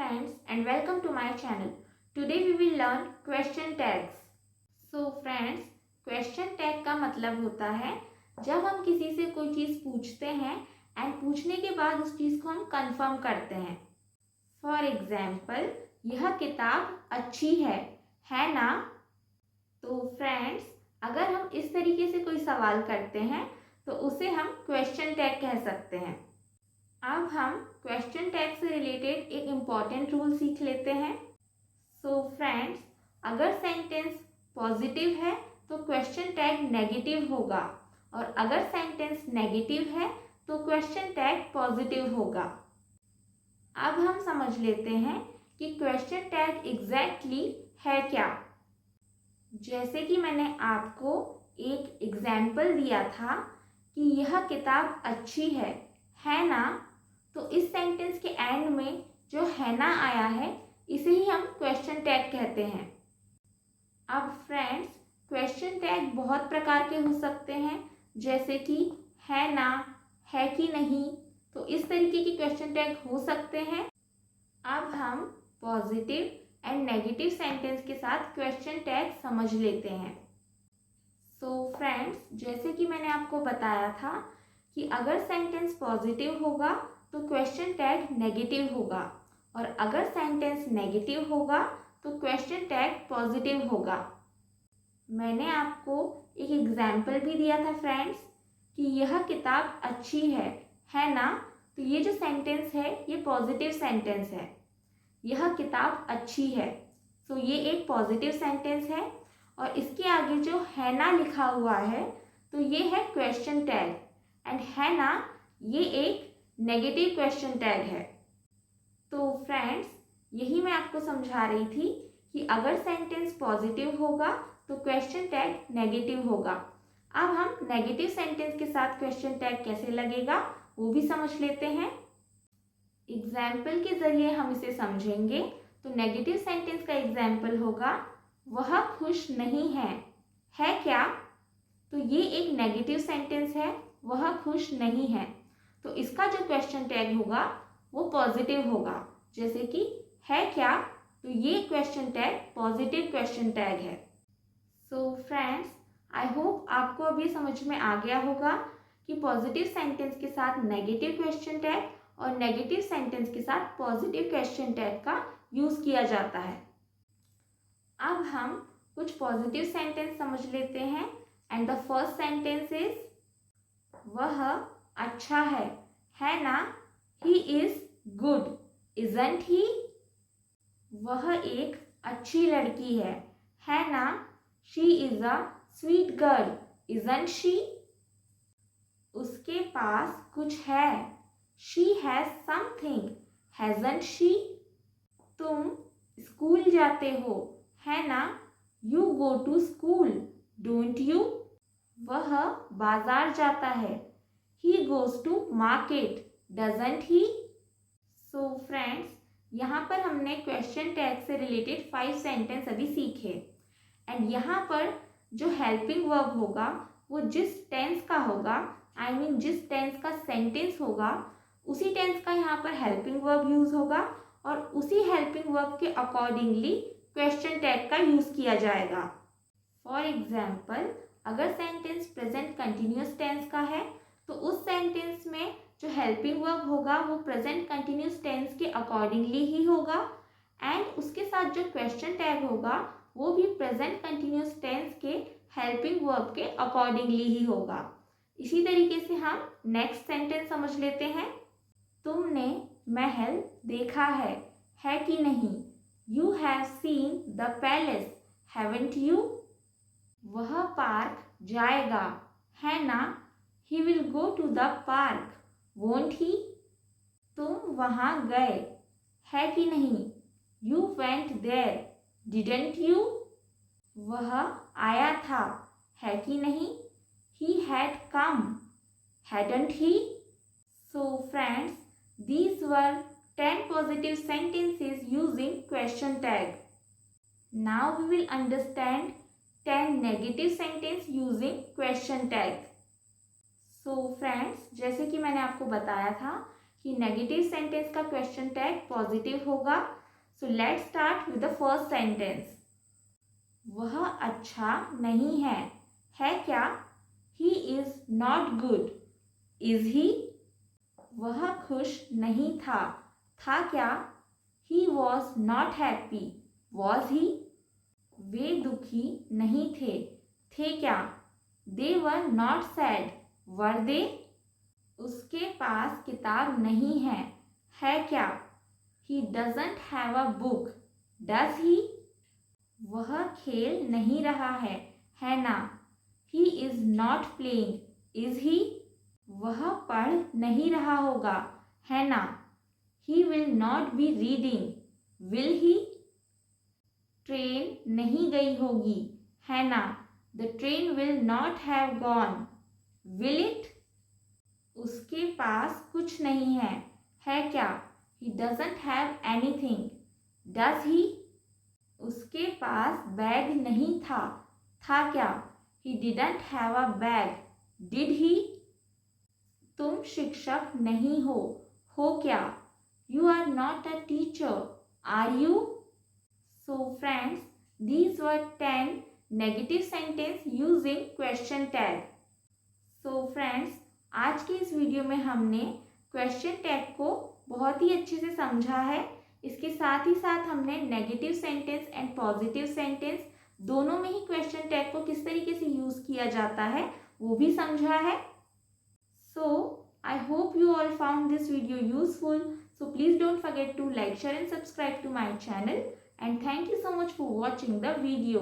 friends and welcome to my channel. Today we will learn question tags. So friends, question tag का मतलब होता है जब हम किसी से कोई चीज़ पूछते हैं एंड पूछने के बाद उस चीज़ को हम कंफर्म करते हैं. फॉर एग्जाम्पल, यह किताब अच्छी है ना? तो फ्रेंड्स, अगर हम इस तरीके से कोई सवाल करते हैं तो उसे हम क्वेश्चन टैग कह सकते हैं. अब हम क्वेश्चन टैग से रिलेटेड एक इम्पॉर्टेंट रूल सीख लेते हैं. सो फ्रेंड्स, अगर सेंटेंस पॉजिटिव है तो क्वेश्चन टैग नेगेटिव होगा और अगर सेंटेंस नेगेटिव है तो क्वेश्चन टैग पॉजिटिव होगा. अब हम समझ लेते हैं कि क्वेश्चन टैग एग्जैक्टली है क्या. जैसे कि मैंने आपको एक एग्जाम्पल दिया था कि यह किताब अच्छी है ना? तो इस सेंटेंस के एंड में जो है ना आया है इसे ही हम क्वेश्चन टैग कहते हैं. अब फ्रेंड्स, क्वेश्चन टैग बहुत प्रकार के हो सकते हैं, जैसे कि है ना, है कि नहीं. तो इस तरीके के क्वेश्चन टैग हो सकते हैं. अब हम पॉजिटिव एंड नेगेटिव सेंटेंस के साथ क्वेश्चन टैग समझ लेते हैं. सो फ्रेंड्स, जैसे कि मैंने आपको बताया था कि अगर सेंटेंस पॉजिटिव होगा तो क्वेश्चन टैग नेगेटिव होगा और अगर सेंटेंस नेगेटिव होगा तो क्वेश्चन टैग पॉजिटिव होगा. मैंने आपको एक एग्जाम्पल भी दिया था फ्रेंड्स कि यह किताब अच्छी है ना? तो ये जो सेंटेंस है ये पॉजिटिव सेंटेंस है. यह किताब अच्छी है, तो ये एक पॉजिटिव सेंटेंस है और इसके आगे जो है ना लिखा हुआ है तो ये है क्वेश्चन टैग एंड है ना ये एक नेगेटिव क्वेश्चन टैग है. तो फ्रेंड्स, यही मैं आपको समझा रही थी कि अगर सेंटेंस पॉजिटिव होगा तो क्वेश्चन टैग नेगेटिव होगा. अब हम नेगेटिव सेंटेंस के साथ क्वेश्चन टैग कैसे लगेगा वो भी समझ लेते हैं. एग्जाम्पल के जरिए हम इसे समझेंगे. तो नेगेटिव सेंटेंस का एग्जाम्पल होगा वह खुश नहीं है क्या? तो ये एक नेगेटिव सेंटेंस है, वह खुश नहीं है. तो इसका जो क्वेश्चन टैग होगा वो पॉजिटिव होगा, जैसे कि है क्या. तो ये question tag positive question tag है. सो फ्रेंड्स, आई होप आपको अब ये समझ में आ गया होगा कि पॉजिटिव सेंटेंस के साथ नेगेटिव क्वेश्चन टैग और नेगेटिव सेंटेंस के साथ पॉजिटिव क्वेश्चन टैग का यूज़ किया जाता है. अब हम कुछ पॉजिटिव सेंटेंस समझ लेते हैं and the first sentence is वह अच्छा है ना? He is good isn't he? वह एक अच्छी लड़की है ना? She is a sweet girl isn't she? उसके पास कुछ है. She has something hasn't she? तुम स्कूल जाते हो है ना? You go to school don't you? वह बाजार जाता है. He goes to market doesn't he? So friends, यहाँ पर हमने क्वेश्चन टैग से रिलेटेड 5 सेंटेंस अभी सीखे एंड यहाँ पर जो हेल्पिंग वर्ब होगा वो जिस टेंस का होगा, आई मीन जिस टेंस का सेंटेंस होगा उसी टेंस का यहाँ पर हेल्पिंग वर्ब यूज होगा और उसी हेल्पिंग वर्ब के अकॉर्डिंगली क्वेश्चन टैग का यूज किया जाएगा. फॉर एग्जाम्पल, अगर सेंटेंस प्रेजेंट कंटिन्यूस टेंस का है तो उस सेंटेंस में जो हेल्पिंग वर्ब होगा वो प्रेजेंट कंटिन्यूस टेंस के अकॉर्डिंगली ही होगा एंड उसके साथ जो क्वेश्चन टैग होगा वो भी प्रेजेंट कंटिन्यूस टेंस के हेल्पिंग वर्ब के अकॉर्डिंगली ही होगा. इसी तरीके से हम नेक्स्ट सेंटेंस समझ लेते हैं. तुमने महल देखा है कि नहीं? You have seen the palace haven't you? वह पार्क जाएगा है ना? He will go to the park won't he? तुम वहाँ गए है कि नहीं? You went there didn't you? वह आया था है कि नहीं? He had come hadn't he? So friends, these were 10 positive sentences using question tag. Now we will understand 10 negative sentence using question tag. So friends, जैसे कि मैंने आपको बताया था कि नेगेटिव सेंटेंस का क्वेश्चन टैग पॉजिटिव होगा। So let's start with the first sentence. वह अच्छा नहीं है क्या? He is not good, is he? वह खुश नहीं था क्या? He was not happy, was he? वे दुखी नहीं थे क्या? They were not sad, were they? उसके पास किताब नहीं है क्या? He doesn't have a book, does he? वह खेल नहीं रहा है ना? He is not playing, is he? वह पढ़ नहीं रहा होगा, है ना? He will not be reading, will he? Train नहीं गई होगी, है ना? The train will not have gone, will it? उसके पास कुछ नहीं है क्या? He doesn't have anything, does he? उसके पास बैग नहीं था क्या? He didn't have a bag, did he? तुम शिक्षक नहीं हो क्या? You are not a teacher, are you? So friends, these were 10 negative sentence using question tag. So friends, आज के इस वीडियो में हमने क्वेश्चन टैग को बहुत ही अच्छे से समझा है। इसके साथ ही साथ हमने negative sentence and positive sentence दोनों में ही क्वेश्चन टैग को किस तरीके से यूज़ किया जाता है वो भी समझा है। So I hope you all found this video useful. So please don't forget to like, share and subscribe to my channel. And thank you so much for watching the video.